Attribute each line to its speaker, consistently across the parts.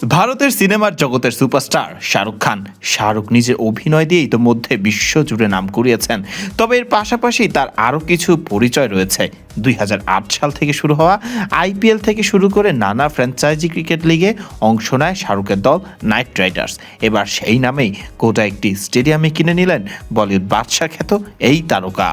Speaker 1: ভারতের সিনেমার জগতের সুপারস্টার শাহরুখ খান। শাহরুখ নিজের অভিনয় দিয়ে ইতোমধ্যে বিশ্বজুড়ে নাম কুড়িয়েছেন। তবে এর পাশাপাশি তার আরও কিছু পরিচয় রয়েছে। 2008 সাল থেকে শুরু হওয়া আইপিএল থেকে শুরু করে নানা ফ্র্যাঞ্চাইজি ক্রিকেট লিগে অংশ নেয় শাহরুখের দল নাইট রাইডার্স। এবার সেই নামেই গোটা একটি স্টেডিয়ামে কিনে নিলেন বলিউড বাদশা খ্যাত এই তারকা।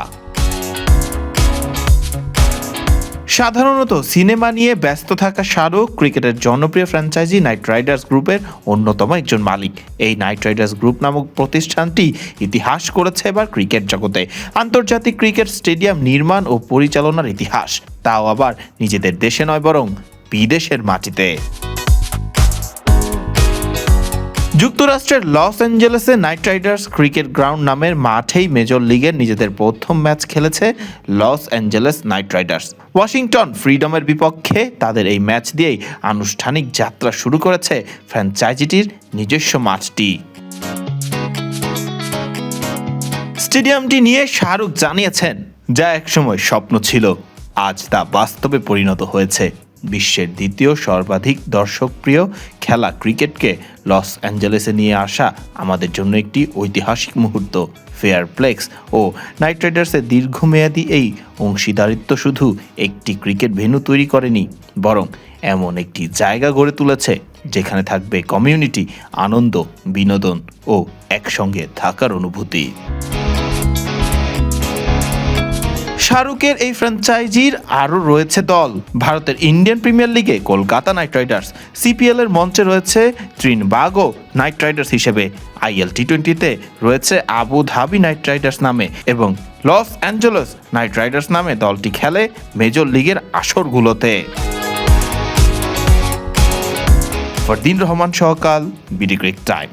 Speaker 1: সাধারণত সিনেমা নিয়ে ব্যস্ত থাকা শাহরুখ ক্রিকেটের জনপ্রিয় ফ্র্যাঞ্চাইজি নাইট রাইডার্স গ্রুপের অন্যতম একজন মালিক। এই নাইট রাইডার্স গ্রুপ নামক প্রতিষ্ঠানটি ইতিহাস করেছে এবার ক্রিকেট জগতে। আন্তর্জাতিক ক্রিকেট স্টেডিয়াম নির্মাণ ও পরিচালনার ইতিহাস, তাও আবার নিজেদের দেশে নয় বরং বিদেশের মাটিতে। যুক্তরাষ্ট্রের লস অ্যাঞ্জেলেসে নাইট রাইডার্স ক্রিকেট গ্রাউন্ড নামের মাঠেই মেজর লিগের নিজেদের প্রথম ম্যাচ খেলেছে Los Angeles Knight Riders. Washington ফ্রিডমের বিপক্ষে তাদের এই ম্যাচ দিয়েই আনুষ্ঠানিক যাত্রা শুরু করেছে ফ্র্যাঞ্চাইজিটির নিজস্ব মাঠটি। স্টেডিয়ামটি নিয়ে শাহরুখ জানিয়েছেন, যা একসময় স্বপ্ন ছিল আজ তা বাস্তবে পরিণত হয়েছে। বিশ্বের দ্বিতীয় সর্বাধিক দর্শকপ্রিয় খেলা ক্রিকেটকে লস অ্যাঞ্জেলেসে নিয়ে আসা আমাদের জন্য একটি ঐতিহাসিক মুহূর্ত। ফেয়ারপ্লেক্স ও নাইট রাইডার্সের দীর্ঘমেয়াদী এই অংশীদারিত্ব শুধু একটি ক্রিকেট ভেন্যু তৈরি করেনি, বরং এমন একটি জায়গা গড়ে তুলেছে যেখানে থাকবে কমিউনিটি, আনন্দ, বিনোদন ও একসঙ্গে থাকার অনুভূতি। শাহরুখের এই ফ্র্যাঞ্চাইজির আরও রয়েছে দল। ভারতের ইন্ডিয়ান প্রিমিয়ার লিগে কলকাতা নাইট রাইডার্স, সিপিএল এর মঞ্চে রয়েছে ত্রিনবাগো নাইট রাইডার্স হিসেবে, আইএল টি20তে রয়েছে আবু ধাবি নাইট রাইডার্স নামে এবং লস অ্যাঞ্জেলেস নাইট রাইডার্স নামে দলটি খেলে মেজর লিগের আসরগুলোতে। ফরদিন রহমান সহকাল, বিডি ক্রিক টাইম।